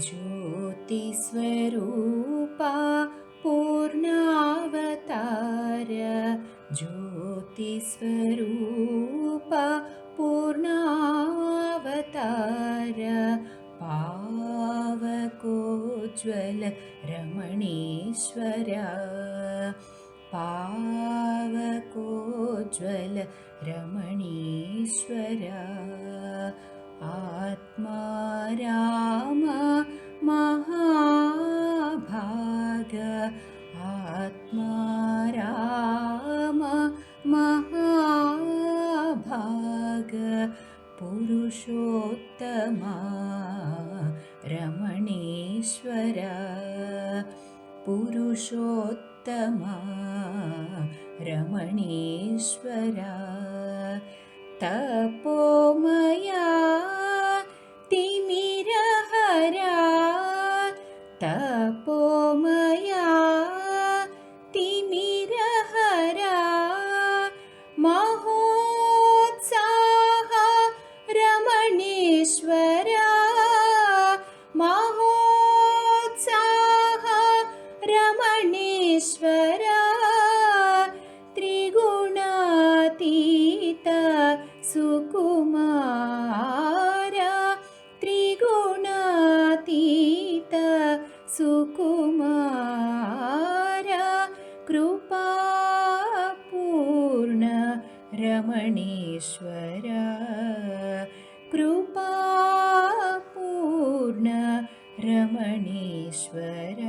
ज्योतिस्वरूपा पूर्णावतार ज्योतिस्वरूपा पूर्णावतार पावकोज्ज्वल रमणीश्वर पावकोज्ज्वल रमणीश्वर आत्मा राम महाभाग आत्मा राम महाभाग पुरुषोत्तमा रमणीश्वर पुरुषोत्तमा रमणीश्वर तपोमया तिमिरहरा तपोमया तिमिरहरा महोत्साह रमणीश्वरा महोत्साह रमणीश्वरा त्रिगुणातीत सुकुमार त्रिगुणातीत सुकुमार कृपापूर्ण रमणीश्वर कृपापूर्ण रमणीश्वर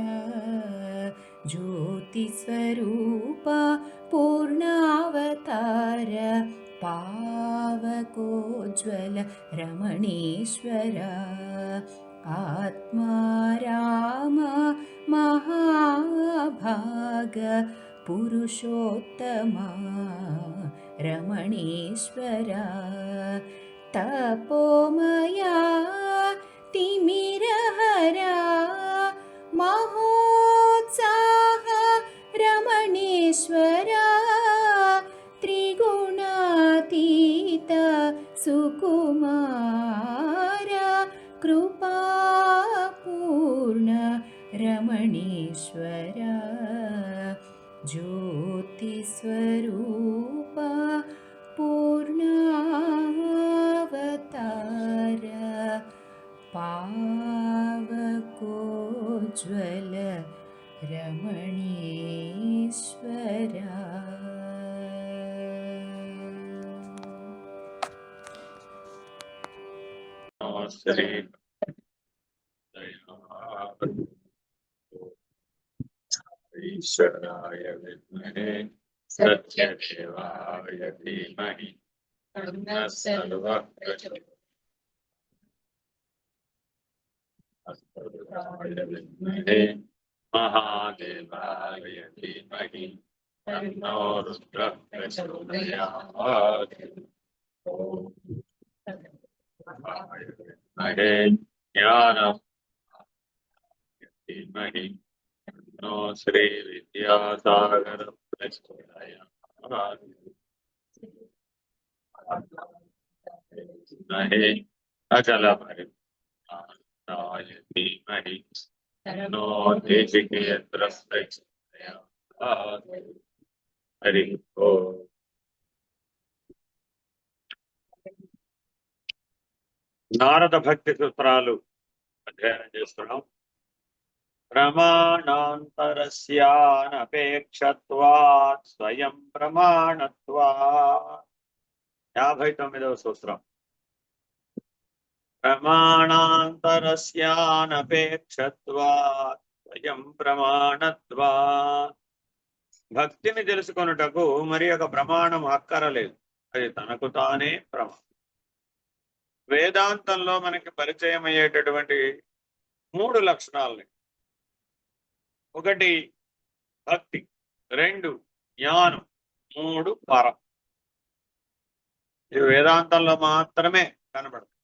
ज्योतिस्वरूपा पूर्णावतार पावकोज्ज्वल रमणीश्वर आत्मा राम महाभाग पुरुषोत्तमा रमणीश्वर तपोमया तिमिरहरा महोत्साह रमणीश्वर त्रिगुणातीत सुकुमार कृपापूर्ण रमणीश्वर ज्योतिस्वरूपा पूर्णावतार पावकोज्ज्वल रमणीश्वर ईश्वराय विद्महे सत्यदेवाय धीमहि तन्नः सर्वः प्रचोदयात् विद्महे महादेवाय धीमहि तन्नो रुद्रः प्रचोदयात् विद्महे ज्ञानमहि नो श्री विद्यासागर प्रचोदयात् विद्महे अचल परिज्ञानाय धीमहि नो देशिकेन्द्र प्रचोदयात् हरि ओम् నారద భక్తి సూత్రాలు అధ్యయనం చేస్తున్నాం. ప్రమాణాంతరస్యానపేక్షత్వాత్ స్వయం ప్రమాణత్వాత్ 59వ సూత్రం. ప్రమాణాంతరస్యానపేక్షత్వాత్ స్వయం ప్రమాణత్వాత్ భక్తిని తెలుసుకొనుటకు మరి ఒక ప్రమాణం అక్కరలేదు, అది తనకు తానే ప్రమాణం. వేదాంతంలో మనకి పరిచయం అయ్యేటటువంటి 3 లక్షణాలని, 1 భక్తి, 2 జ్ఞానం, 3 పరం. ఇది వేదాంతంలో మాత్రమే కనబడుతుంది.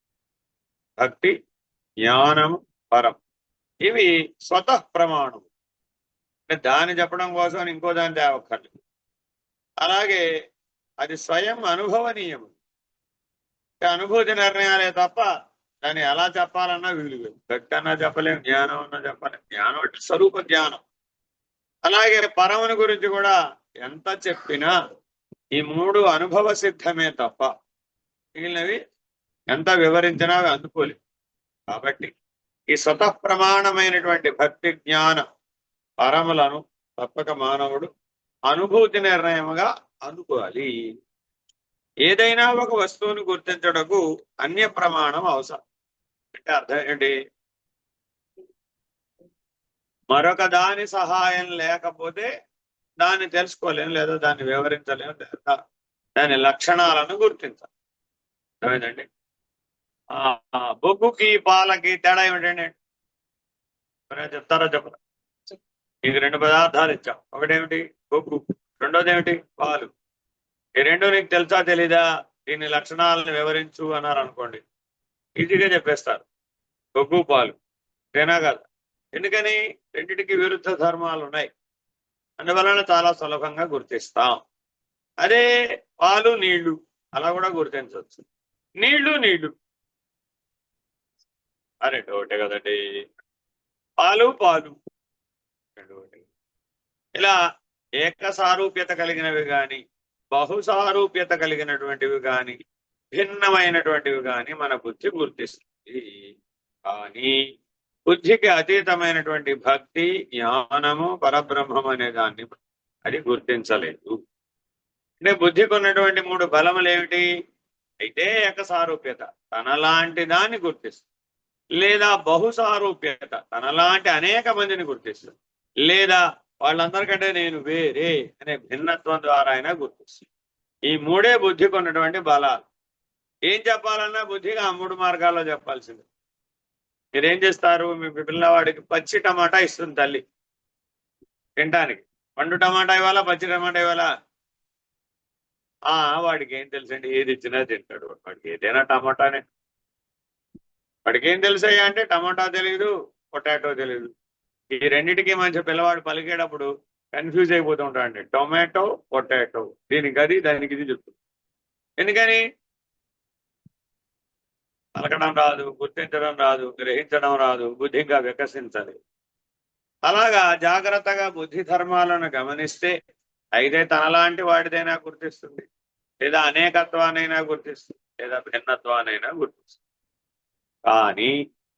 భక్తి, జ్ఞానం, పరం ఇవి స్వతః ప్రమాణం. అంటే దాన్ని చెప్పడం కోసం ఇంకో దాన్ని తేవక్కర్లేదు. అలాగే అది స్వయం అనుభవనీయం. అనుభూతి నిర్ణయాలే తప్ప దాన్ని ఎలా చెప్పాలన్నా వీలు లేదు. భక్తి అన్నా చెప్పలేం, జ్ఞానం అన్నా చెప్పలేం. జ్ఞానం అంటే స్వరూప జ్ఞానం. అలాగే పరముని గురించి కూడా ఎంత చెప్పినా ఈ మూడు అనుభవ సిద్ధమే తప్ప మిగిలినవి ఎంత వివరించినా అవి అందుకోలేవు. కాబట్టి ఈ స్వతః ప్రమాణమైనటువంటి భక్తి జ్ఞాన పరములను తప్పక మానవుడు అనుభూతి నిర్ణయముగా అందుకోవాలి. ఏదైనా ఒక వస్తువును గుర్తించడకు అన్య ప్రమాణం అవసరం. అంటే అర్థం ఏంటి? మరొక దాని సహాయం లేకపోతే దాన్ని తెలుసుకోలేము, లేదా దాన్ని వివరించలేము, లేదా దాని లక్షణాలను గుర్తించాలి. అర్థమైందండి? బొగ్గుకి పాలకి తేడా ఏమిటండి? చెప్తారా చెప్పరా? నీకు రెండు పదార్థాలు ఇచ్చాం. ఒకటేమిటి? బొగ్గు. రెండోది ఏమిటి? పాలు. ఈ రెండు నీకు తెలుసా తెలీదా? దీని లక్షణాలను వివరించు అన్నారు అనుకోండి, ఈజీగా చెప్పేస్తారు. బొగ్గు పాలు తేనా కదా? ఎందుకని? రెండిటికి విరుద్ధ ధర్మాలు ఉన్నాయి, అందువలన చాలా సులభంగా గుర్తిస్తాం. అదే పాలు నీళ్లు అలా కూడా గుర్తించవచ్చు. నీళ్లు రెండు ఒకటే కదండి. పాలు రెండు ఒకటి. ఇలా ఏకసారూప్యత కలిగినవి కానీ బహుసారూప్యత కలిగినటువంటివి కానీ భిన్నమైనటువంటివి కానీ మన బుద్ధి గుర్తిస్తుంది. కానీ బుద్ధికి అతీతమైనటువంటి భక్తి, జ్ఞానము, పరబ్రహ్మం అనే దాన్ని అది గుర్తించలేదు. అంటే బుద్ధికి ఉన్నటువంటి మూడు బలములు ఏమిటి? అయితే ఏకసారూప్యత తనలాంటి దాన్ని గుర్తిస్తుంది, లేదా బహుసారూప్యత తనలాంటి అనేక మందిని గుర్తిస్తుంది, లేదా వాళ్ళందరికంటే నేను వేరే అనే భిన్నత్వం ద్వారా అయినా గుర్తిస్తుంది. ఈ మూడే బుద్ధికి ఉన్నటువంటి బలాలు. ఏం చెప్పాలన్నా బుద్ధిగా ఆ మూడు మార్గాల్లో చెప్పాల్సింది. మీరేం చేస్తారు? మీ పిల్లవాడికి పచ్చి టమాటా ఇస్తుంది తల్లి తినటానికి. పండు టమాటా ఇవ్వాలా, పచ్చి టమాటా ఇవ్వాలా? వాడికి ఏం తెలుసండి, ఏది ఇచ్చినా తింటాడు. వాడికి ఏదైనా టమాటానే. వాడికి ఏం తెలుసయ్యా అంటే టమాటా తెలియదు, పొటాటో తెలియదు. ఈ రెండింటికి మంచి పిల్లవాడు పలికేటప్పుడు కన్ఫ్యూజ్ అయిపోతూ ఉంటాడండి. టొమాటో, పొటాటో, దీనికి అది దానికి ఇది చెప్తుంది. ఎందుకని? పలకడం రాదు, గుర్తించడం రాదు, గ్రహించడం రాదు, బుద్ధి ఇంకా వికసించాలి. అలాగా జాగ్రత్తగా బుద్ధి ధర్మాలను గమనిస్తే అయితే తనలాంటి వాడిదైనా గుర్తిస్తుంది, లేదా అనేకత్వానైనా గుర్తిస్తుంది, లేదా భిన్నత్వానైనా గుర్తిస్తుంది. కానీ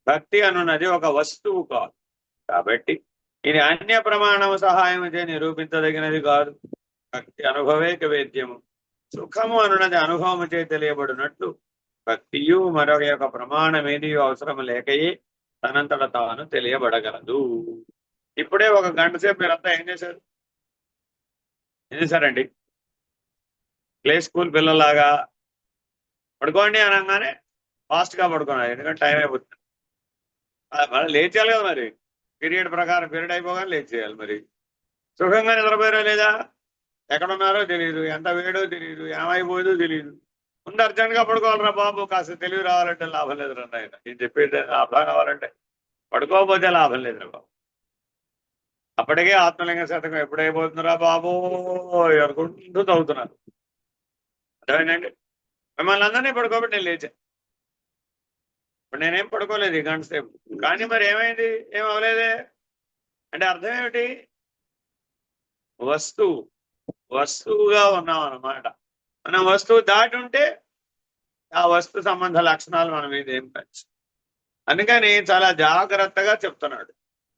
భక్తి అనున్నది ఒక వస్తువు కాదు. కాబట్టి ఇది అన్య ప్రమాణము సహాయం చే నిరూపించదగినది కాదు. భక్తి అనుభవేక వేద్యము. సుఖము అనున్నది అనుభవము చే తెలియబడినట్లు భక్తియు మరొక యొక్క ప్రమాణం ఏది అవసరం లేకయే తనంతట తాను తెలియబడగలదు. ఇప్పుడే ఒక గంట సేపు మీరంతా ఏం చేశారండి? ప్లే స్కూల్ పిల్లలాగా పడుకోండి అనగానే ఫాస్ట్గా పడుకున్నారు, ఎందుకంటే టైం అయిపోతుంది. మళ్ళీ లేచేయాలి కదా, మరి పీరియడ్ ప్రకారం పీరియడ్ అయిపోగానే లేచేయాలి. మరి సుఖంగా నిద్రపోయారో లేదా? ఎక్కడున్నారో తెలియదు, ఎంత వేడో తెలియదు, ఏమైపోయిందో తెలియదు. ముందు అర్జెంట్గా పడుకోవాలరా బాబు, కాస్త తెలివి రావాలంటే లాభం లేదు రండి. ఆయన నేను చెప్పేది లాభం కావాలంటే పడుకోకపోతే లాభం లేదురా బాబు. అప్పటికే ఆత్మలింగ శతకం ఎప్పుడైపోతుందిరా బాబు అనుకుంటూ చదువుతున్నారు. అర్థమైందండి? మిమ్మల్ని అందరినీ పడుకోబట్టి నేను లేచాను. ఇప్పుడు నేనేం పడుకోలేదు ఈ గంట సేపు. కానీ మరి ఏమైంది? ఏం అవ్వలేదే అంటే అర్థం ఏమిటి? వస్తువుగా ఉన్నాం అన్నమాట. మనం వస్తువు దాటి ఉంటే ఆ వస్తు సంబంధ లక్షణాలు మన మీద ఏం పచ్చు. అందుకని చాలా జాగ్రత్తగా చెప్తున్నాడు.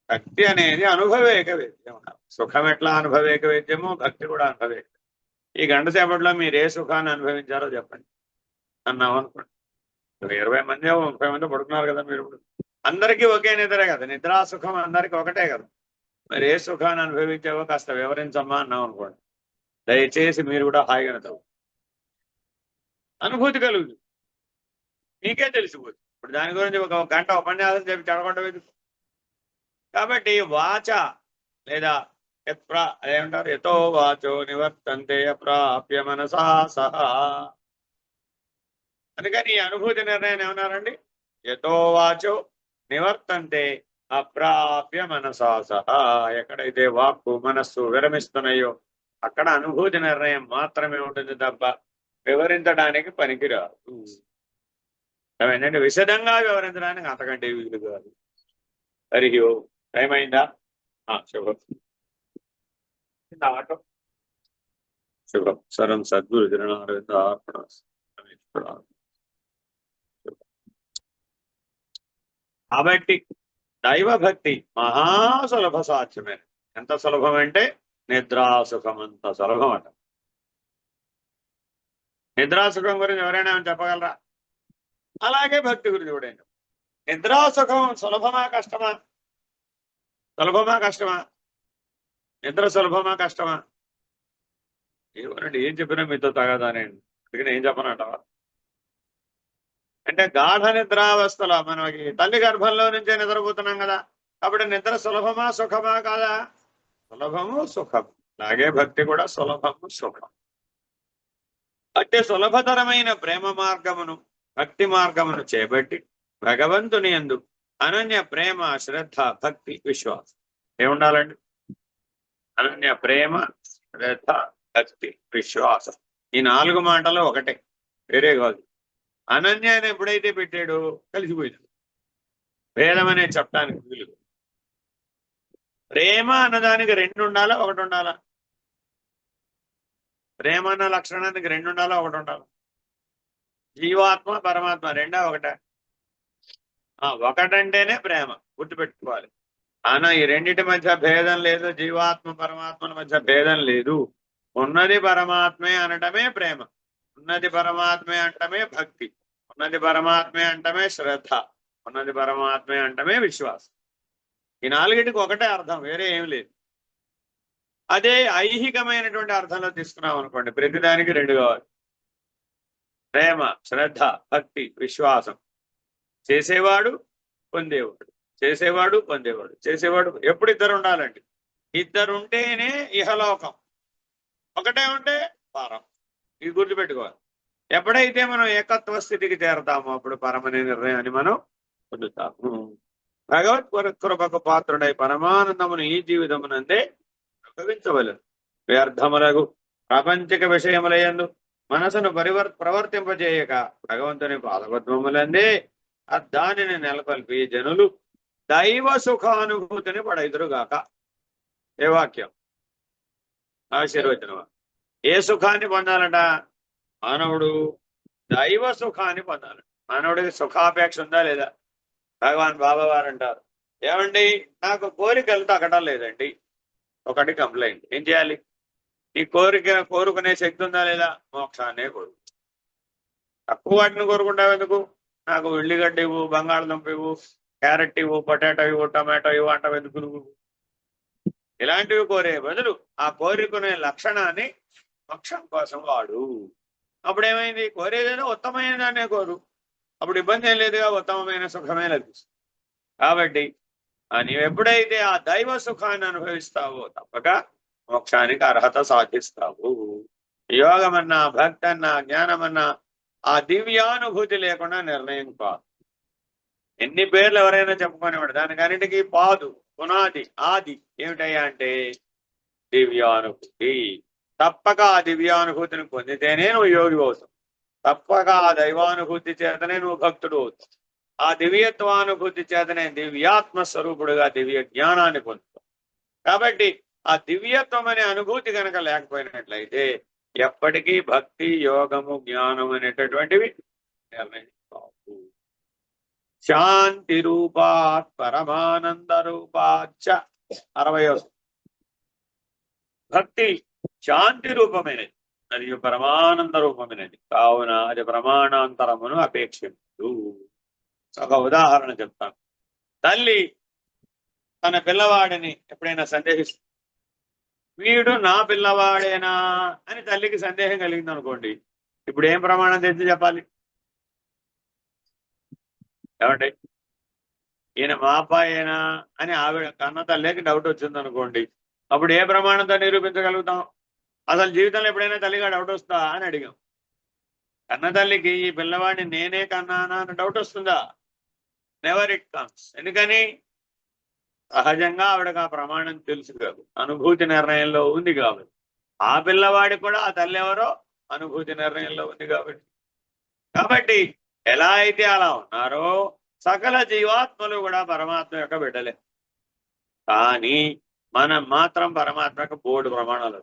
భక్తి అనేది అనుభవేక వేద్యం. సుఖం ఎట్లా అనుభవేక వేద్యమో భక్తి కూడా అనుభవేక. ఈ గంట సేపట్లో మీరు ఏ సుఖాన్ని అనుభవించారో చెప్పండి అన్నాం అనుకోండి. 20 మంది 30 మంది పడుకున్నారు కదా, మీరు అందరికీ ఒకే నిద్రే కదా, నిద్రా సుఖం అందరికీ ఒకటే కదా. మరి ఏ సుఖాన్ని అనుభవించావో కాస్త వివరించమ్మా అన్నాం అనుకోండి, దయచేసి మీరు కూడా హాయిగా చదువు, అనుభూతి కలుగుతుంది, మీకే తెలిసిపోతుంది. ఇప్పుడు దాని గురించి ఒక గంట ఉపన్యాసం చెప్పి చెడగొట్టలేదు. కాబట్టి వాచ లేదా అదేమంటారు, యతో వాచో నివర్తంతే అప్రాప్య మనసా సహా. అందుకని ఈ అనుభూతి నిర్ణయం ఏమన్నారండి? యతో వాచో నివర్తంతే అప్రాప్య మనసా సహా. ఎక్కడైతే వాక్కు మనస్సు విరమిస్తున్నాయో అక్కడ అనుభూతి నిర్ణయం మాత్రమే ఉంటుంది తప్ప వివరించడానికి పనికిరాదు. ఏంటంటే విశదంగా వివరించడానికి అంతకంటే వీలు కాదు. హరి ఓం. టైం అయిందా? శుభం. ఆటో శుభం. సరం సద్గురు జనారవింద అర్పణ. కాబట్టి దైవభక్తి మహాసులభ సాధ్యమే. ఎంత సులభం అంటే నిద్రాసుఖం అంత సులభం అట. నిద్రాసుఖం గురించి ఎవరైనా చెప్పగలరా? అలాగే భక్తి గురించి కూడా. నిద్రాసుఖం సులభమా కష్టమా? సులభమా కష్టమా? నిద్ర సులభమా కష్టమా? ఏమనండి, ఏం చెప్పినా మీతో తగదానండి. అందుకని ఏం చెప్పనంటావా అంటే గాఢ నిద్రావస్థలో మనకి తల్లి గర్భంలో నుంచే నిద్రపోతున్నాం కదా. కాబట్టి నిద్ర సులభమా సుఖమా కాదా? సులభము సుఖము. అలాగే భక్తి కూడా సులభము సుఖం. అంటే సులభతరమైన ప్రేమ మార్గమును భక్తి మార్గమును చేపట్టి భగవంతుని యందు అనన్య ప్రేమ శ్రద్ధ భక్తి విశ్వాసం ఏముండాలండి? అనన్య ప్రేమ శ్రద్ధ భక్తి విశ్వాసం. ఈ 4 మాటలు ఒకటే, వేరే కాదు. అనన్యాన్ని ఎప్పుడైతే పెట్టాడో కలిసిపోయింది. భేదం అనే చెప్పడానికి వీలు. ప్రేమ అన్నదానికి 2 ఉండాలా, 1 ఉండాలా? ప్రేమ అన్న లక్షణానికి 2 ఉండాలా, 1 ఉండాలా? జీవాత్మ పరమాత్మ రెండా ఒకట? ఒకటంటేనే ప్రేమ, గుర్తుపెట్టుకోవాలి. అనా ఈ రెండిటి మధ్య భేదం లేదు, జీవాత్మ పరమాత్మల మధ్య భేదం లేదు. ఉన్నది పరమాత్మే అనటమే ప్రేమ, ఉన్నది పరమాత్మే అంటమే భక్తి, ఉన్నది పరమాత్మే అంటమే శ్రద్ధ, ఉన్నది పరమాత్మే అంటమే విశ్వాసం. ఈ 4టికి ఒకటే అర్థం, వేరే ఏం లేదు. అదే ఐహికమైనటువంటి అర్థంలో తీసుకున్నాం అనుకోండి, ప్రతిదానికి 2 కావాలి. ప్రేమ శ్రద్ధ భక్తి విశ్వాసం. చేసేవాడు పొందేవాడు, చేసేవాడు పొందేవాడు, చేసేవాడు. ఎప్పుడు 2 ఉండాలండి. 2 ఉంటేనే ఇహలోకం, ఒకటే ఉంటే పరం. ఇది గుర్తుపెట్టుకోవాలి. ఎప్పుడైతే మనం ఏకత్వ స్థితికి చేరతామో అప్పుడు పరమనే నిర్ణయాన్ని మనం పొందుతాము. భగవత్ కృపకు పాత్రుడై పరమానందమును ఈ జీవితమునందే అనుభవించవలెను. వ్యర్థములకు ప్రాపంచిక విషయములయందు మనసును ప్రవర్తింపజేయక భగవంతుని పాదపద్మములందే దానిని నెలకొల్పి జనులు దైవ సుఖానుభూతిని పడైదురుగాక. ఏ వాక్యం? ఆశీర్వచనం. ఏ సుఖాన్ని పొందాలట? మానవుడు దైవ సుఖాన్ని పొందాలి. మానవుడికి సుఖాపేక్ష ఉందా లేదా? భగవాన్ బాబా వారు అంటారు, ఏమండి నాకు కోరికలు తగ్గడం లేదండి. ఒకటి కంప్లైంట్. ఏం చేయాలి? ఈ కోరుకునే శక్తి ఉందా లేదా? మోక్షాన్నే కోరు. తక్కువ వాటిని కోరుకుంటావు ఎందుకు? నాకు ఉల్లిగడ్డ ఇవ్వు, బంగాళదుంప ఇవ్వు, క్యారెట్ ఇవ్వు, పొటాటో ఇవ్వు, టమాటో ఇవ్వు అంటావు ఎందుకు నువ్వు? ఇలాంటివి కోరే బదులు ఆ కోరుకునే లక్షణాన్ని మోక్షం కోసం వాడు. అప్పుడేమైంది? కోరేదేదో ఉత్తమమైన దాన్నే కోరు, అప్పుడు ఇబ్బంది ఏం లేదుగా, ఉత్తమమైన సుఖమే లభిస్తుంది. కాబట్టి నీవెప్పుడైతే ఆ దైవ సుఖాన్ని అనుభవిస్తావో తప్పక మోక్షానికి అర్హత సాధిస్తావు. యోగమన్నా భక్తి అన్నా జ్ఞానమన్నా ఆ దివ్యానుభూతి లేకుండా నిర్ణయం కాదు. ఎన్ని పేర్లు ఎవరైనా చెప్పుకునేవాడు, దానికన్నిటికీ పాదు పునాది ఆది ఏమిటయ్యా అంటే దివ్యానుభూతి. తప్పక ఆ దివ్యానుభూతిని పొందితేనే నువ్వు యోగి అవుతావు. తప్పక ఆ దైవానుభూతి చేతనే నువ్వు భక్తుడు అవుతావు. ఆ దివ్యత్వానుభూతి చేతనే దివ్యాత్మ స్వరూపుడుగా దివ్య జ్ఞానాన్ని పొందుతావు. కాబట్టి ఆ దివ్యత్వం అనే అనుభూతి కనుక లేకపోయినట్లయితే ఎప్పటికీ భక్తి యోగము జ్ఞానం అనేటటువంటివి నిర్ణయించావు. శాంతి రూపాత్ పరమానంద రూపాచ్చ 60వ. భక్తి శాంతి రూపమైనది, అది పరమానంద రూపమైనది కావున అది ప్రమాణాంతరమును అపేక్షించదు. ఒక ఉదాహరణ చెప్తాను. తల్లి తన పిల్లవాడిని ఎప్పుడైనా సందేహిస్తుంది, వీడు నా పిల్లవాడేనా అని తల్లికి సందేహం కలిగింది అనుకోండి, ఇప్పుడు ఏం ప్రమాణం తెచ్చి చెప్పాలి? ఏమంటే ఈయన మా అబ్బాయేనా అని ఆవిడ కన్న తల్లికి డౌట్ వచ్చింది అనుకోండి, అప్పుడు ఏ ప్రమాణంతో నిరూపించగలుగుతాం? అసలు జీవితంలో ఎప్పుడైనా తల్లిగా డౌట్ వస్తుందా అని అడిగాం. కన్న తల్లికి ఈ పిల్లవాడిని నేనే కన్నానా అని డౌట్ వస్తుందా? Never it comes. ఎందుకని? సహజంగా ఆవిడకు ఆ ప్రమాణం తెలుసు కాదు, అనుభూతి నిర్ణయంలో ఉంది కాబట్టి. ఆ పిల్లవాడి కూడా ఆ తల్లి ఎవరో అనుభూతి నిర్ణయంలో ఉంది కాబట్టి ఎలా అయితే అలా ఉన్నారో సకల జీవాత్మలు కూడా పరమాత్మ యొక్క బిడ్డలే. కానీ మనం మాత్రం పరమాత్మకు బోర్డు ప్రమాణాలు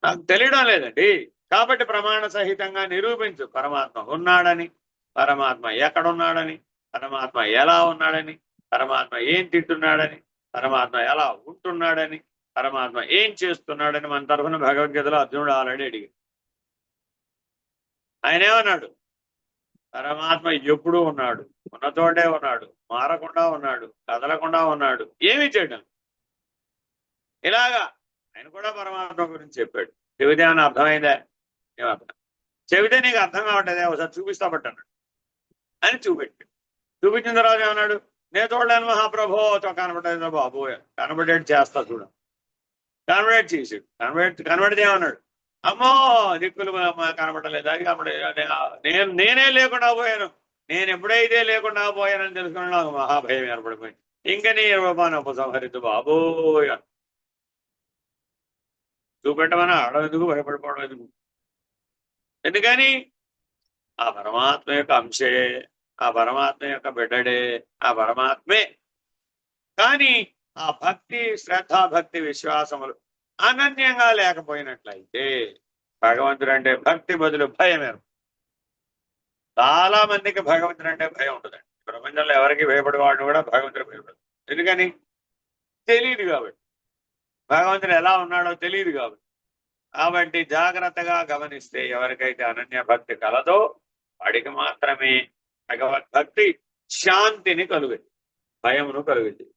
నాకు తెలియడం లేదండి. కాబట్టి ప్రమాణ సహితంగా నిరూపించు పరమాత్మ ఉన్నాడని, పరమాత్మ ఎక్కడున్నాడని, పరమాత్మ ఎలా ఉన్నాడని, పరమాత్మ ఏం తింటున్నాడని, పరమాత్మ ఎలా ఉంటున్నాడని, పరమాత్మ ఏం చేస్తున్నాడని మన తరఫున భగవద్గీతలో అర్జునుడు ఆల్రెడీ అడిగాడు. ఆయన ఏమన్నాడు? పరమాత్మ ఎప్పుడూ ఉన్నాడు, ఉన్నతోటే ఉన్నాడు, మారకుండా ఉన్నాడు, కదలకుండా ఉన్నాడు, ఏమీ చేయడం. ఇలాగా ఆయన కూడా పరమాత్మ గురించి చెప్పాడు. చెబితే ఏమన్నా అర్థమైందా? ఏమర్థం చెబితే నీకు అర్థం కావట్లేదే, ఒకసారి చూపిస్తా పట్టన్నాడు అని చూపెట్టాడు. చూపించిన తర్వాత ఏమన్నాడు? నేను చూడలేను మహాప్రభో, కనబడలేదు బాబు, కనబడేట్ చేస్తా చూడ. కన్వర్ట్ చేసాడు. కన్వర్ట్ ఏమన్నాడు? అమ్మో దిక్కులు కనబడలేదు, అది కనబడలేదు, నేనే లేకుండా పోయాను, నేను ఎప్పుడైతే లేకుండా పోయానని తెలుసుకుని నాకు మహాభయం ఏర్పడిపోయింది. ఇంకా నీ రూపాన్ని ఉపసంహరిద్దు బాబు. చూపెట్టమని ఆడవెందుకు, భయపడిపోవడం ఎందుకు? ఎందుకని ఆ పరమాత్మ యొక్క అంశే, ఆ పరమాత్మ యొక్క బిడ్డడే, ఆ పరమాత్మే. కానీ ఆ భక్తి, శ్రద్ధ, భక్తి, విశ్వాసములు అనన్యంగా లేకపోయినట్లయితే భగవంతుడు అంటే భక్తి బదులు భయం ఏర్పడు. చాలా మందికి భగవంతుడు అంటే భయం ఉంటుందండి. ప్రపంచంలో ఎవరికి భయపడేవాడు కూడా భగవంతుడు భయపడదు. ఎందుకని? తెలియదు కాబట్టి. భగవంతుడు ఎలా ఉన్నాడో తెలియదు కాబట్టి. కాబట్టి జాగ్రత్తగా గమనిస్తే ఎవరికైతే అనన్య భక్తి కలదో వాడికి మాత్రమే భగవద్భక్తి శాంతిని కలుగుతుంది, భయమును కలుగుతుంది,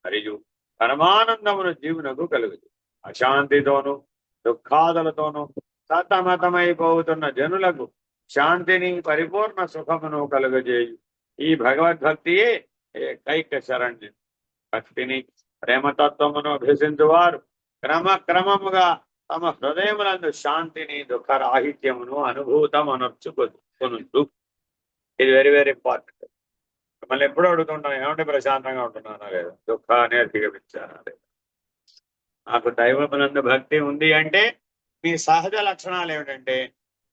మరియు పరమానందమును జీవునకు కలుగుతుంది. అశాంతితోనూ దుఃఖాదులతోనూ సతమతమైపోతున్న జనులకు శాంతిని, పరిపూర్ణ సుఖమును కలుగజేయు ఈ భగవద్భక్తియే ఏకైక శరణ్యం. భక్తిని, ప్రేమతత్వమును అభ్యసించు వారు క్రమక్రమముగా తమ హృదయములందు శాంతిని, దుఃఖరాహిత్యమును అనుభూతమనర్చుకొనుచు. ఇది వెరీ వెరీ ఇంపార్టెంట్. మిమ్మల్ని ఎప్పుడు అడుగుతుంటాను, ఏమంటే ప్రశాంతంగా ఉంటున్నానా లేదా, దుఃఖాన్ని అధిగమించానా లేదా? నాకు దైవమునందు భక్తి ఉంది అంటే మీ సహజ లక్షణాలు ఏమిటంటే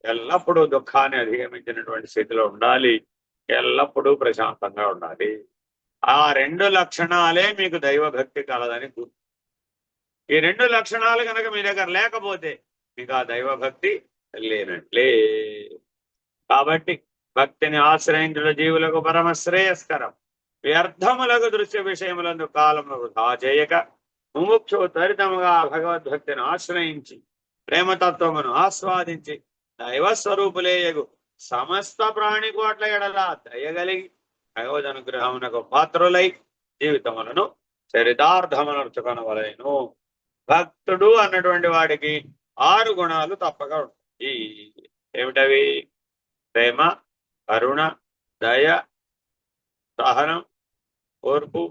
ఎల్లప్పుడూ దుఃఖాన్ని అధిగమించినటువంటి స్థితిలో ఉండాలి, ఎల్లప్పుడూ ప్రశాంతంగా ఉండాలి. ఆ రెండు లక్షణాలే మీకు దైవభక్తి కలదని గుర్తు. ఈ రెండు లక్షణాలు కనుక మీ దగ్గర లేకపోతే మీకు ఆ దైవభక్తి లేనట్లే. కాబట్టి భక్తిని ఆశ్రయించిన జీవులకు పరమ శ్రేయస్కరం. వ్యర్థములకు దృశ్య విషయములందు కాలమును వృధా చేయక ముముక్షు త్వరితముగా భగవద్భక్తిని ఆశ్రయించి ప్రేమతత్వమును ఆస్వాదించి దైవస్వరూపులేయగు సమస్త ప్రాణికోట్ల ఎడల దయగలిగి భగవద్ అనుగ్రహమునకు పాత్రులై జీవితములను చరితార్థమునర్చుకొనవలెను. భక్తుడు అన్నటువంటి వాడికి 6 గుణాలు తప్పక ఉంటాయి. ఏమిటవి? ప్రేమ, కరుణ, దయ, సహనం, ఓర్పు,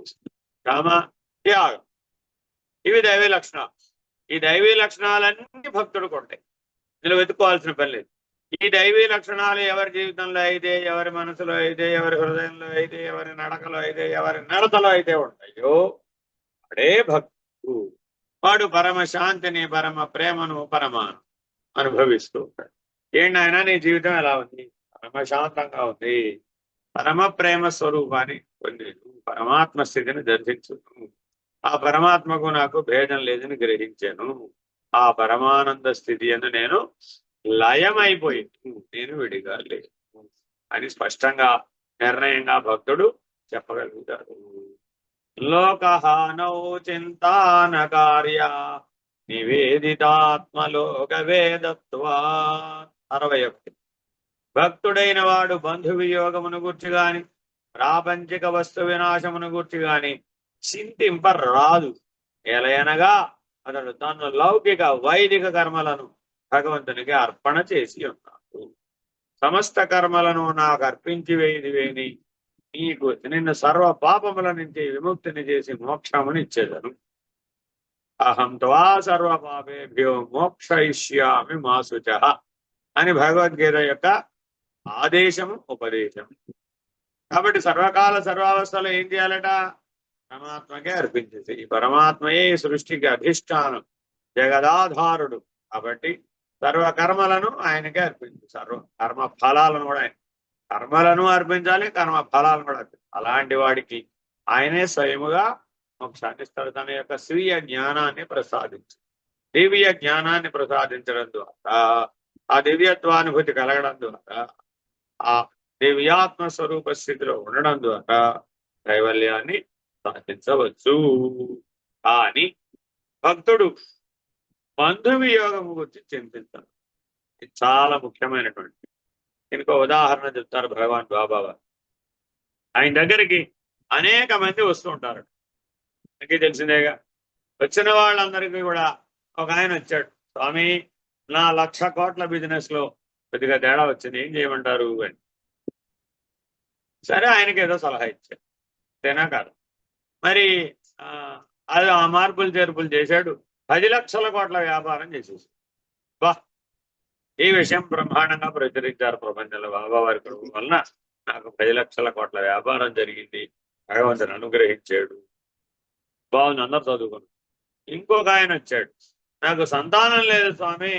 క్షమ, త్యాగం. ఇవి దైవీ లక్షణాలు. ఈ దైవీ లక్షణాలన్నీ భక్తుడికి ఉంటాయి. ఇందులో వెతుక్కోవాల్సిన పని లేదు. ఈ దైవీ లక్షణాలు ఎవరి జీవితంలో అయితే, ఎవరి మనసులో అయితే, ఎవరి హృదయంలో అయితే, ఎవరి నడకలో అయితే, ఎవరి నడతలో అయితే ఉంటాయో వాడే భక్తుడు. వాడు పరమ శాంతిని, పరమ ప్రేమను, పరమాను అనుభవిస్తూ ఉంటాడు. ఏంటి ఆయన నీ జీవితం ఎలా ఉంది? పరమ శాంతంగా ఉంది. పరమ ప్రేమ స్వరూపాన్ని పొంది పరమాత్మ స్థితిని దర్శించును. ఆ పరమాత్మకు నాకు భేదం లేదని గ్రహించాను. ఆ పరమానంద స్థితి అని నేను లయమైపోయి నేను విడిగా లేదు అని స్పష్టంగా, నిర్ణయంగా భక్తుడు చెప్పగలుగుతాడు. లోకహానౌ చింతాన కార్య నివేదితాత్మలోక వేదత్వా. 61. భక్తుడైన వాడు బంధు వియోగమును గూర్చి గాని, ప్రాపంచిక వస్తు వినాశమును గూర్చి గాని చింతింపరాదు. ఎలయనగా అతడు తన లౌకిక వైదిక కర్మలను భగవంతునికి అర్పణ చేసి ఉన్నాడు. సమస్త కర్మలను నాకు అర్పించి వేయిదివేని నీకు నిన్ను సర్వ పాపముల నుంచి విముక్తిని చేసి మోక్షముని ఇచ్చేదను. అహం త్వా సర్వ పాపేభ్యో మోక్షయిష్యామి మా శుచః అని భగవద్గీత యొక్క ఆదేశము, ఉపదేశం. కాబట్టి సర్వకాల సర్వావస్థలో ఏం చేయాలట? పరమాత్మకే అర్పించేసి. ఈ పరమాత్మయే సృష్టికి అధిష్టానం, జగదాధారుడు. కాబట్టి సర్వ కర్మలను ఆయనకే అర్పించు. సర్వ కర్మ ఫలాలను కూడా ఆయన కర్మలను అర్పించాలి, కర్మ ఫలాలను కూడా అర్పించాలి. అలాంటి వాడికి ఆయనే స్వయముగా మోక్షాన్ని ఇస్తాడు. తన యొక్క స్వీయ జ్ఞానాన్ని ప్రసాదించు. దివ్య జ్ఞానాన్ని ప్రసాదించడం ద్వారా ఆ దివ్యత్వానుభూతి కలగడం ద్వారా ఆ దివ్యాత్మ స్వరూప స్థితిలో ఉండడం ద్వారా కైవల్యాన్ని సాధించవచ్చు. కానీ భక్తుడు బంధు వియోగము గురించి చింతిస్తాడు. ఇది చాలా ముఖ్యమైనటువంటి. ఇంకో ఉదాహరణ చెప్తారు భగవాన్ బాబా. ఆయన దగ్గరికి అనేక మంది వస్తూ ఉంటారు. మనకి తెలిసిందేగా. వచ్చిన వాళ్ళందరికీ కూడా ఒక ఆయన వచ్చాడు, స్వామి నా 1,00,000 కోట్ల బిజినెస్ లో కొద్దిగా తేడా వచ్చింది, ఏం చేయమంటారు అని. సరే, ఆయనకి ఏదో సలహా ఇచ్చాడు. అంతేనా కాదు? మరి అది ఆ మార్పులు చేర్పులు చేశాడు. 10 లక్షల కోట్ల వ్యాపారం చేసేసాడు. బా, ఈ విషయం బ్రహ్మాండంగా ప్రచురించారు ప్రపంచంలో. బాబా వారి కృప వలన నాకు 10 లక్షల కోట్ల వ్యాపారం జరిగింది, భగవంతుని అనుగ్రహించాడు, బాగుంది, అందరు చదువుకున్నాడు. ఇంకొక ఆయన వచ్చాడు, నాకు సంతానం లేదు స్వామి,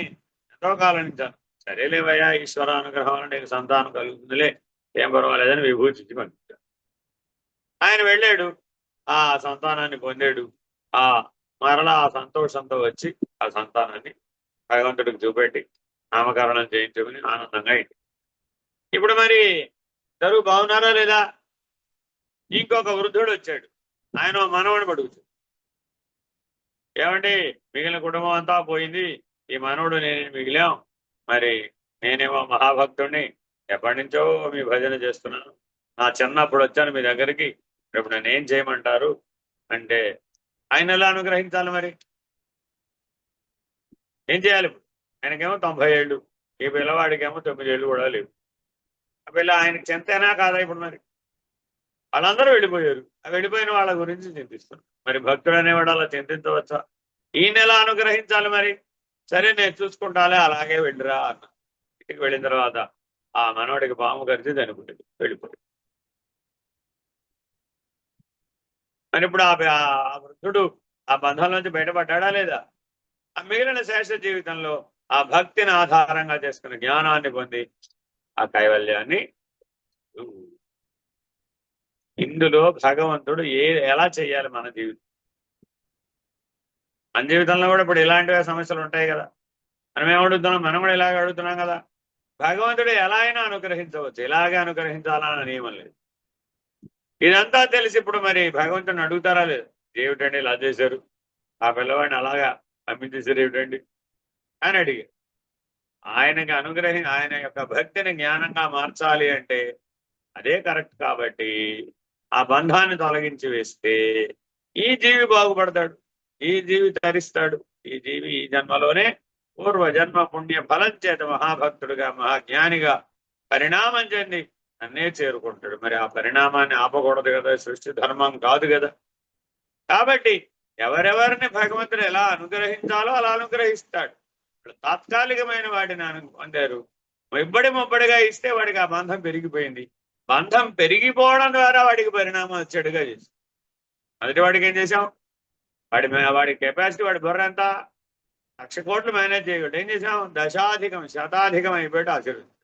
ఎంతో కాలం నుంచి. సరేలేవయ్యా, ఈశ్వర అనుగ్రహం వల్ల నీకు సంతానం కలుగుతుందిలే, ఏం పర్వాలేదని విభూతించి పంపించాడు. ఆయన వెళ్ళాడు, ఆ సంతానాన్ని పొందాడు. ఆ మరలా ఆ సంతోషంతో వచ్చి ఆ సంతానాన్ని భగవంతుడికి చూపెట్టి నామకరణం చేయించుకుని ఆనందంగా అయింది. ఇప్పుడు మరి ఇద్దరు బాగున్నారా లేదా? ఇంకొక వృద్ధుడు వచ్చాడు, ఆయన మనవడు పడుగుతాడు. ఏమండి, మిగిలిన కుటుంబం అంతా పోయింది, ఈ మనవడు నేను మిగిలాం. మరి నేనేమో మహాభక్తుడిని, ఎప్పటి నుంచో మీ భజన చేస్తున్నాను, నా చిన్నప్పుడు వచ్చాను మీ దగ్గరికి, ఇప్పుడు నన్ను ఏం చేయమంటారు అంటే, ఆయన ఎలా అనుగ్రహించాలి? మరి ఏం చేయాలి? ఇప్పుడు ఆయనకేమో 90 ఏళ్ళు, ఈ పిల్లవాడికేమో 9 ఏళ్ళు కూడా లేవు. ఆ పిల్ల ఆయనకి చెంతేనా కాదా? ఇప్పుడు మరి వాళ్ళందరూ వెళ్ళిపోయారు. ఆ వెళ్ళిపోయిన వాళ్ళ గురించి చింతిస్తున్నారు. మరి భక్తుడు అనేవాడు అలా చింతించవచ్చా? ఈయన ఎలా అనుగ్రహించాలి మరి? సరే, నేను చూసుకుంటాలే, అలాగే వెళ్ళిరా అన్న. ఇంటికి వెళ్ళిన తర్వాత ఆ మనవడికి పాము కరిచి చనిపోయింది, వెళ్ళిపోయింది. మరి ఇప్పుడు ఆ వృద్ధుడు ఆ బంధం నుంచి బయటపడ్డా లేదా? ఆ మిగిలిన శేష జీవితంలో ఆ భక్తిని ఆధారంగా చేసుకుని జ్ఞానాన్ని పొంది ఆ కైవల్యాన్ని. ఇందులో భగవంతుడు ఎలా చేయాలి మన జీవితం? మన జీవితంలో కూడా ఇప్పుడు ఇలాంటివే సమస్యలు ఉంటాయి కదా. మనం ఏమడుగుతున్నాం? మనం కూడా ఇలాగ అడుగుతున్నాం కదా. భగవంతుడు ఎలా అయినా అనుగ్రహించవచ్చు, ఇలాగే అనుగ్రహించాలన్న నియమం లేదు. ఇదంతా తెలిసి ఇప్పుడు మరి భగవంతుడిని అడుగుతారా లేదు? ఏమిటండి ఇలా చేశారు, ఆ పిల్లవాడిని అలాగా పంపించేశారు ఏమిటండి అని అడిగారు. ఆయనకి ఆయన యొక్క భక్తిని జ్ఞానంగా మార్చాలి అంటే అదే కరెక్ట్. కాబట్టి ఆ బంధాన్ని తొలగించి వేస్తే ఈ జీవి బాగుపడతాడు, ఈ జీవి తరిస్తాడు. ఈ జీవి ఈ జన్మలోనే పూర్వజన్మ పుణ్య ఫలం చేత మహాభక్తుడుగా మహాజ్ఞానిగా పరిణామం చెంది నన్నే చేరుకుంటాడు. మరి ఆ పరిణామాన్ని ఆపకూడదు కదా, సృష్టి ధర్మం కాదు కదా. కాబట్టి ఎవరెవరిని భగవంతుడు ఎలా అనుగ్రహించాలో అలా అనుగ్రహిస్తాడు. తాత్కాలికమైన వాటిని పొందారు, ముబ్బడిగా ఇస్తే వాడికి ఆ బంధం పెరిగిపోయింది. బంధం పెరిగిపోవడం ద్వారా వాడికి పరిణామం చెడుగా చేశాం. మొదటి వాడికి ఏం చేశాం? వాడి కెపాసిటీ, వాడి బుర్ర ఎంత? 1,00,000 కోట్లు మేనేజ్ చేయగలడు. ఏం చేసాం? దశాధికం శతాధికం అయిపోయాడు ఆశీర్వదించాం.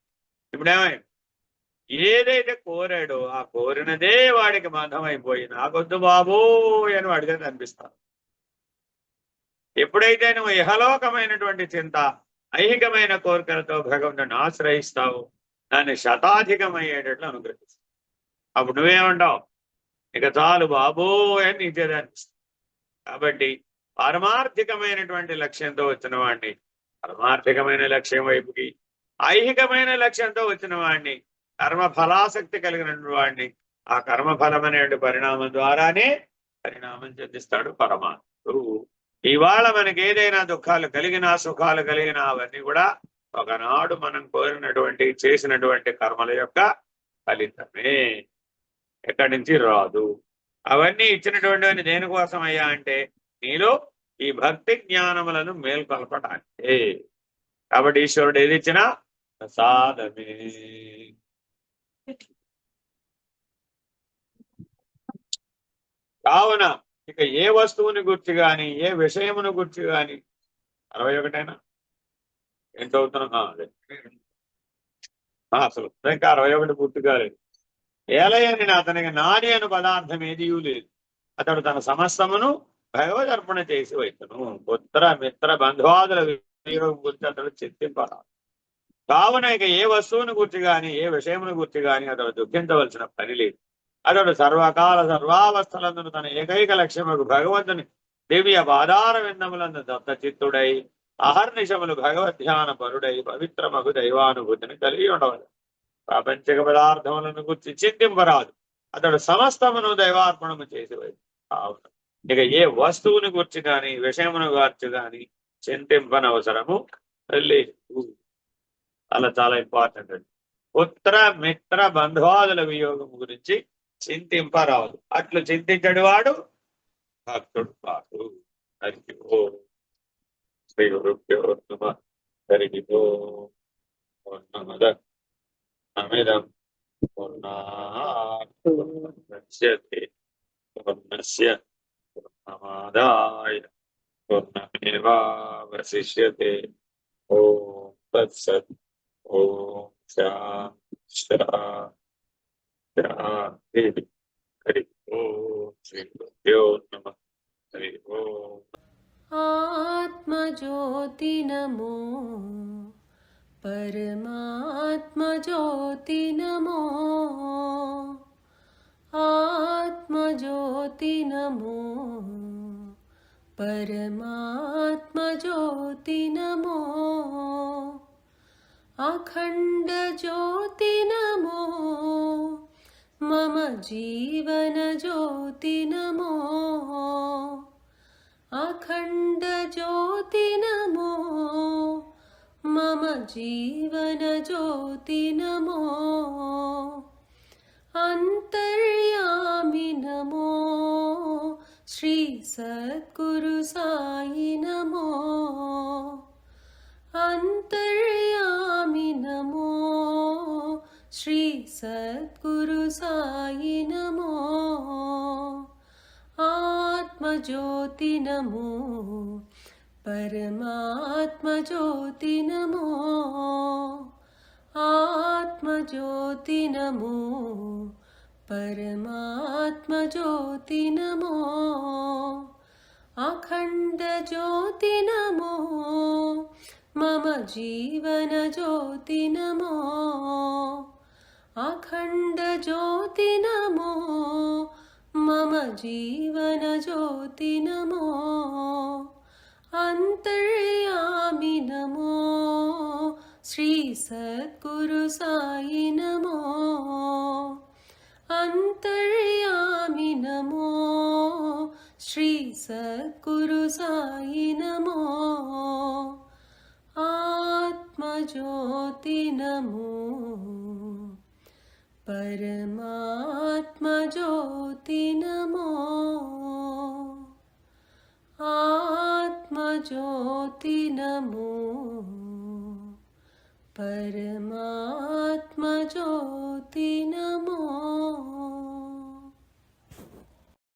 ఇప్పుడేమై ఏదైతే కోరాడో ఆ కోరినదే వాడికి బంధం అయిపోయి నాకొద్దు బాబు అని వాడిగా కనిపిస్తాను. ఎప్పుడైతే నువ్వు ఇహలోకమైనటువంటి చింత, ఐహికమైన కోరికలతో భగవంతుని ఆశ్రయిస్తావు, దాన్ని శతాధికమయ్యేటట్లు అనుగ్రహిస్తావు. అప్పుడు నువ్వేమంటావు? ఇక చాలు బాబు అని నీచేదానిపిస్తావు. కాబట్టి పారమార్థికమైనటువంటి లక్ష్యంతో వచ్చిన వాడిని పరమార్థికమైన లక్ష్యం వైపుకి, ఐహికమైన లక్ష్యంతో వచ్చిన వాడిని, కర్మఫలాసక్తి కలిగిన వాడిని ఆ కర్మఫలం అనే పరిణామం ద్వారానే పరిణామం చెందిస్తాడు పరమాత్ముడు. ఇవాళ మనకి ఏదైనా దుఃఖాలు కలిగినా సుఖాలు కలిగినా అవన్నీ కూడా ఒకనాడు మనం కోరినటువంటి చేసినటువంటి కర్మల యొక్క ఫలితమే, ఎక్కడి నుంచి రాదు. అవన్నీ ఇచ్చినటువంటి దేనికోసం అయ్యా అంటే నీలో ఈ భక్తి జ్ఞానములను మేల్కొల్పటానికి. కాబట్టి ఈశ్వరుడు ఏది ఇచ్చినా ప్రసాదమే. కావున ఇక ఏ వస్తువుని గుర్చి గాని, ఏ విషయమును గుర్చి గాని 61 ఏం చదువుతున్నా అదే అసలు ఇంకా 61 పూర్తి కాలేదు. ఏలయని అతనికి నాది అను పదార్థం ఏదియూ లేదు. అతడు తన సమస్తమును భగవద్ అర్పణ చేసి వైతును. పుత్ర మిత్ర బంధువాదుల వినియోగం గురించి అతడు చింతింపరాదు. కావున ఇక ఏ వస్తువుని గుర్చి గాని ఏ విషయమును గుర్చి గాని అతడు దుఃఖించవలసిన పని లేదు. అతడు సర్వకాల సర్వావస్థలందును తన ఏకైక లక్ష్యముకు భగవంతుని దివ్య పాదార విందములందు దత్త చిత్తుడై అహర్నిశములు భగవద్ధ్యాన పరుడై పవిత్రమగు దైవానుభూతిని కలిగి ఉండవలెను. ప్రాపంచిక పదార్థములను గుర్చి చింతింపరాదు. అతడు సమస్తమును దైవార్పణము చేసి కావున ఇక ఏ వస్తువుని గుర్చి గాని విషయమును గార్చి గాని చింతింపనవసరము లేదు. అలా చాలా ఇంపార్టెంట్ అండి. పుత్ర మిత్ర బంధువాదుల వియోగం గురించి చింతింపరాదు. అట్లు చింతించడు వాడు భక్తుడు కాదు. హరి ఓం. శ్రీ గురుభ్యో నమః. హరి ఓం. పూర్ణమదః పూర్ణమిదం పూర్ణాత్ పూర్ణముదచ్యతే పూర్ణస్య పూర్ణమాదాయ పూర్ణమేవావశిష్యతే. ఓం తత్సత్. ఓం శాంతి. హరి ఓం. శ్రీ గురుభ్యో నమః. హరి ఓం. आत्मज्योति नमो परमात्मज्योति नमो आत्मज्योति नमो परमात्मज्योति नमो अखंड ज्योति नमो मम जीवन ज्योति नमो अखंड ज्योति नमो मम जीवन ज्योति नमो अंतर्यामि नमो श्री सद्गुरु साई नमो अंतर्यामि नमो श्री सद्गुरु साई नमो आत्मज्योति नमो परमात्मज्योति नमो आत्मज्योति नमो परमात्मज्योति नमो अखंड ज्योति नमो मम जीवन ज्योति नमो अखंड ज्योति नमो मम जीवन ज्योति नमो अंतर्यामि नमो श्री सद्गुरु साई नमो अंतर्यामि नमो श्री सद्गुरु साई नमो आत्मज्योति नमो परमात्मज्योति नमो आत्मज्योति नमो परमात्मज्योति नमो।